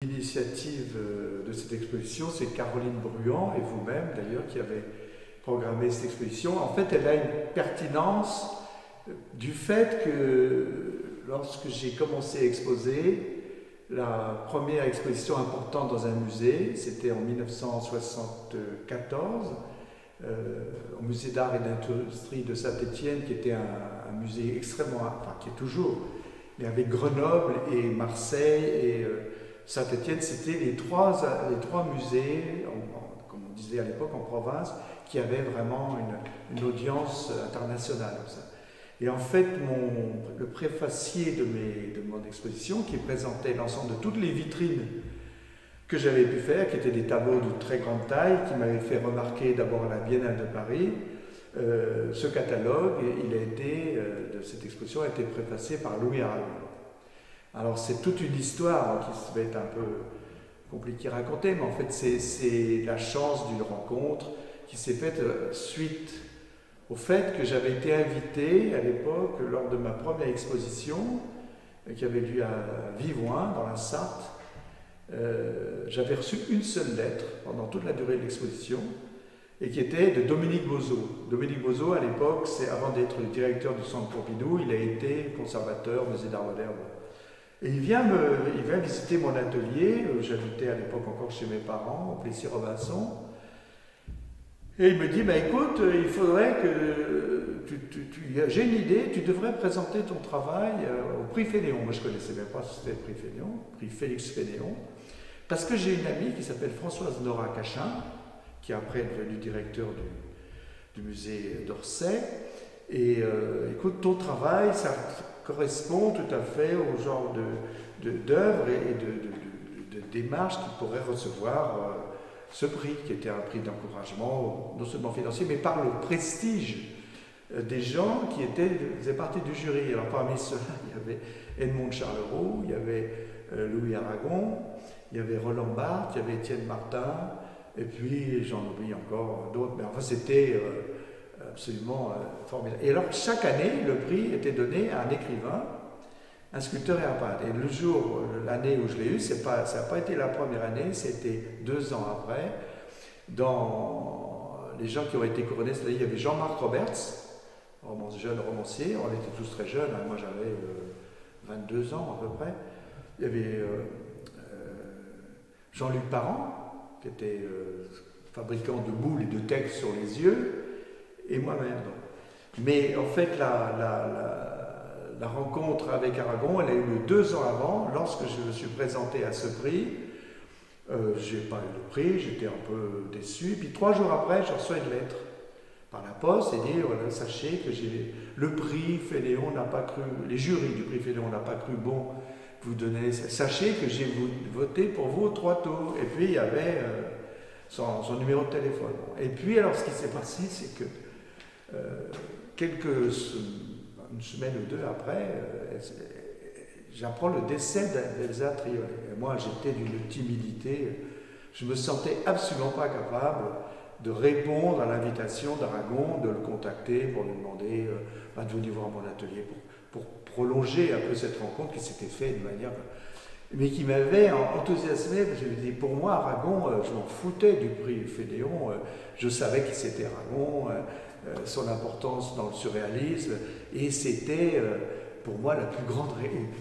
L'initiative de cette exposition, c'est Caroline Bruand et vous-même d'ailleurs qui avez programmé cette exposition. En fait, elle a une pertinence du fait que lorsque j'ai commencé à exposer, la première exposition importante dans un musée, c'était en 1974, au musée d'art et d'industrie de Saint-Étienne, qui était un musée extrêmement, enfin qui est toujours, mais avec Grenoble et Marseille et Saint-Étienne, c'était les trois musées, comme on disait à l'époque en province, qui avaient vraiment une audience internationale. Comme ça. Et en fait, le préfacier de mon exposition, qui présentait l'ensemble de toutes les vitrines que j'avais pu faire, qui étaient des tableaux de très grande taille, qui m'avaient fait remarquer d'abord à la Biennale de Paris, ce catalogue, de cette exposition a été préfacé par Louis Aragon. Alors c'est toute une histoire qui va être un peu compliquée à raconter, mais en fait c'est la chance d'une rencontre qui s'est faite suite au fait que j'avais été invité à l'époque lors de ma première exposition qui avait lieu à Vivoin dans la Sarthe. J'avais reçu une seule lettre pendant toute la durée de l'exposition et qui était de Dominique Bozeau. Dominique Bozeau, à l'époque, c'est avant d'être le directeur du Centre Pompidou, il a été conservateur au musée d'art moderne. Et il vient visiter mon atelier, j'habitais à l'époque encore chez mes parents, au Plessis-Robinson, et il me dit, écoute, il faudrait que, j'ai une idée, tu devrais présenter ton travail au prix Fénéon. Moi je ne connaissais même pas ce que c'était le prix Fénéon, prix Félix Fénéon, parce que j'ai une amie qui s'appelle Françoise Nora Cachin, qui après est devenue directeur du musée d'Orsay, et écoute, ton travail, ça correspond tout à fait au genre d'œuvre et de démarche qui pourrait recevoir ce prix, qui était un prix d'encouragement, non seulement financier, mais par le prestige des gens qui faisaient partie du jury. Alors parmi ceux-là, il y avait Edmond Charleroux, il y avait Louis Aragon, il y avait Roland Barthes, il y avait Étienne Martin, et puis j'en oublie encore d'autres, mais enfin c'était absolument formidable. Et alors chaque année, le prix était donné à un écrivain, un sculpteur et un peintre. Et le jour, l'année où je l'ai eu, ça n'a pas été la première année, c'était 2 ans après. Dans les gens qui ont été couronnés, c'est-à-dire il y avait Jean-Marc Roberts, jeune romancier, on était tous très jeunes, hein, moi j'avais 22 ans à peu près. Il y avait Jean-Luc Parent, qui était fabricant de boules et de textes sur les yeux, et moi-même. Mais en fait, la rencontre avec Aragon, elle a eu lieu 2 ans avant, lorsque je me suis présenté à ce prix. J'ai pas eu le prix, j'étais un peu déçu. Puis 3 jours après, je reçois une lettre par la poste et dit voilà, sachez que le prix Fénéon n'a pas cru, les jurys du prix Fénéon n'ont pas cru bon vous donner. Sachez que j'ai voté pour vous au 3 tours. Et puis il y avait son numéro de téléphone. Et puis alors ce qui s'est passé, c'est que une semaine ou 2 après, j'apprends le décès d'Elsa Triolet. Et moi, j'étais d'une timidité, je ne me sentais absolument pas capable de répondre à l'invitation d'Aragon, de le contacter pour lui demander de venir voir mon atelier, pour prolonger un peu cette rencontre qui s'était faite de manière... mais qui m'avait enthousiasmé. Je me dis, pour moi, Aragon, je m'en foutais du prix Fénéon, je savais qui c'était Aragon, son importance dans le surréalisme, et c'était pour moi la plus grande...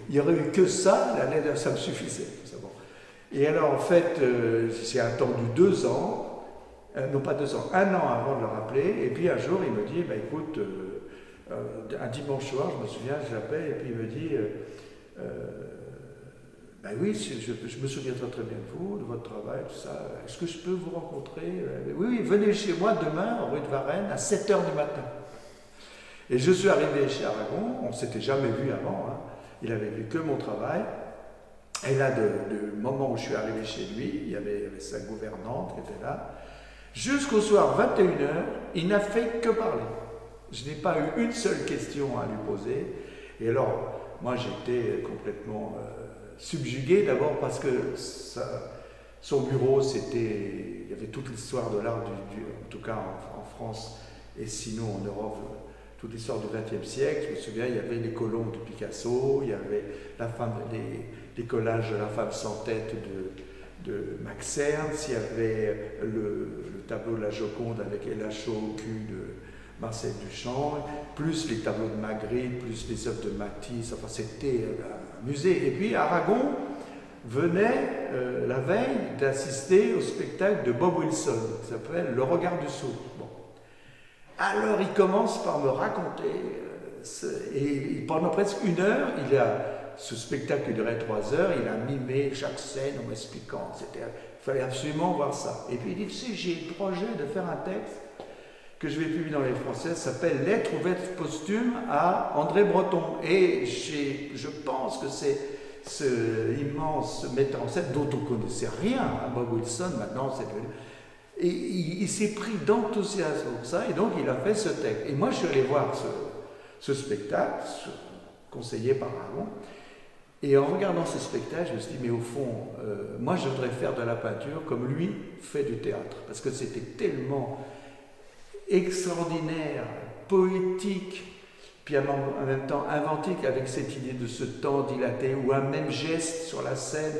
Il n'y aurait eu que ça, ça me suffisait. Et alors en fait, j'ai attendu 2 ans, non pas 2 ans, 1 an avant de le rappeler, et puis un jour il me dit, écoute, un dimanche soir, je me souviens, je l'appelle, et puis il me dit, oui, je me souviens très bien de vous, de votre travail, tout ça. Est-ce que je peux vous rencontrer? Oui, venez chez moi demain, rue de Varennes, à 7 h du matin. Et je suis arrivé chez Aragon, on ne s'était jamais vu avant, hein. Il avait vu que mon travail. Et là, du moment où je suis arrivé chez lui, il y avait sa gouvernante qui était là. Jusqu'au soir 21 h, il n'a fait que parler. Je n'ai pas eu une seule question à lui poser. Et alors, moi j'étais complètement... subjugué d'abord parce que son bureau, il y avait toute l'histoire de l'art, en tout cas en France et sinon en Europe, toute l'histoire du XXe siècle. Je me souviens, il y avait les colombes de Picasso, il y avait les collages de la femme sans tête de Max Ernst, il y avait le tableau de la Joconde avec El Hacho au cul de Marcel Duchamp, plus les tableaux de Magritte, plus les œuvres de Matisse. Enfin, c'était un musée. Et puis Aragon venait la veille d'assister au spectacle de Bob Wilson, qui s'appelle Le Regard du Sourd. Bon. Alors il commence par me raconter, et pendant presque 1 heure, ce spectacle durait 3 heures, il a mimé chaque scène en m'expliquant, il fallait absolument voir ça. Et puis il dit, tu sais, j'ai le projet de faire un texte que je vais publier dans les Françaises, s'appelle Lettres ouvertes posthumes à André Breton. Et je pense que c'est ce immense metteur en scène dont on ne connaissait rien, à Bob Wilson, maintenant c'est devenu... Et il s'est pris d'enthousiasme pour ça, et donc il a fait ce texte. Et moi je suis allé voir ce spectacle, conseillé par Aragon, et en regardant ce spectacle, je me suis dit, mais au fond, moi je voudrais faire de la peinture comme lui fait du théâtre, parce que c'était tellement extraordinaire, poétique, puis en même temps inventif, avec cette idée de ce temps dilaté où un même geste sur la scène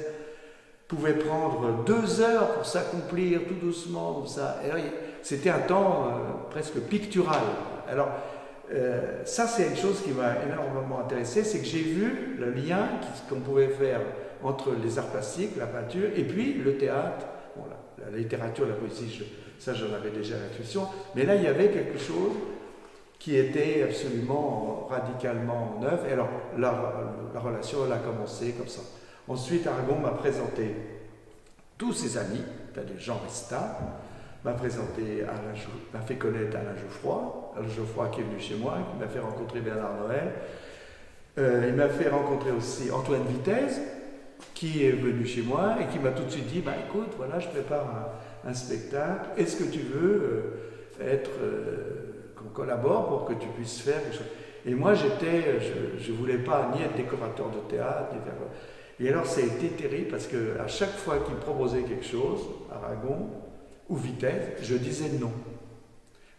pouvait prendre 2 heures pour s'accomplir tout doucement comme ça. C'était un temps presque pictural. Alors ça c'est une chose qui m'a énormément intéressé, c'est que j'ai vu le lien qu'on pouvait faire entre les arts plastiques, la peinture, et puis le théâtre, bon, la littérature, la poésie, ça j'en avais déjà l'intuition, mais là il y avait quelque chose qui était absolument radicalement neuf. Et alors la relation elle a commencé comme ça. Ensuite Aragon m'a présenté tous ses amis, c'est-à-dire Jean Resta, m'a fait connaître Alain Geoffroy qui est venu chez moi, qui m'a fait rencontrer Bernard Noël. Il m'a fait rencontrer aussi Antoine Vitesse, qui est venu chez moi et qui m'a tout de suite dit, bah écoute, voilà, je prépare un spectacle, est-ce que tu veux qu'on collabore pour que tu puisses faire quelque chose? Et moi je ne voulais pas ni être décorateur de théâtre, ni faire... Et alors ça a été terrible parce qu'à chaque fois qu'il me proposait quelque chose, Aragon ou Vitesse, je disais non.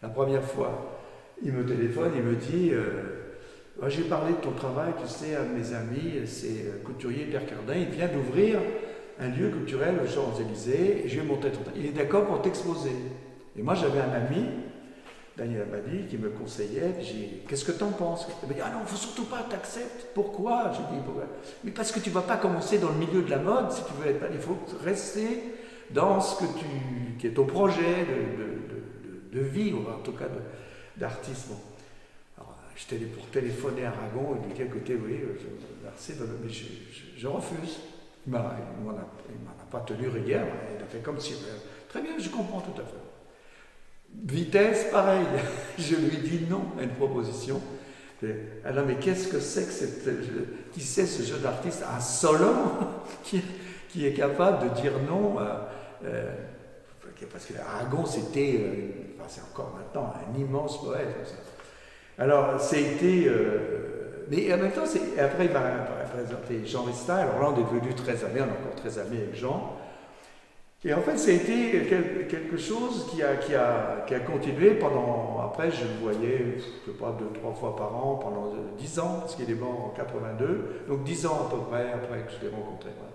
La première fois, il me téléphone, il me dit j'ai parlé de ton travail, tu sais, à mes amis, c'est couturier Pierre Cardin, il vient d'ouvrir un lieu culturel aux Champs-Élysées, et je vais monter ton travail. Il est d'accord pour t'exposer. Et moi j'avais un ami, Daniel Abadi, qui me conseillait, j'ai dit, qu'est-ce que tu en penses? Il m'a dit, ah non, il ne faut surtout pas, t'acceptes. Pourquoi? J'ai dit, pourquoi? Mais parce que tu ne vas pas commencer dans le milieu de la mode, si tu veux être... Il faut rester dans ce qui est ton projet de vie, ou en tout cas d'artiste. Bon. Alors, j'étais allé pour téléphoner à Aragon, et lui dit, écoutez, oui, merci, mais je refuse. Il ne m'en a pas tenu rigueur, il a fait comme si... Très bien, je comprends tout à fait. Vitesse, pareil, je lui dis non à une proposition. Alors, mais qu'est-ce que c'est que qui c'est ce jeune artiste insolent qui est capable de dire non parce que Aragon, c'était, c'est encore maintenant un immense poète. Alors, c'était... mais en même temps, après, il m'a présenté Jean Resta. Alors là, on est devenus très amis, on est encore très amis avec Jean. Et en fait, ça a été quelque chose qui a continué pendant... Après, je le voyais, je ne sais pas, 2-3 fois par an, pendant 10 ans, parce qu'il est mort en 82. Donc 10 ans à peu près après que je l'ai rencontré. Voilà.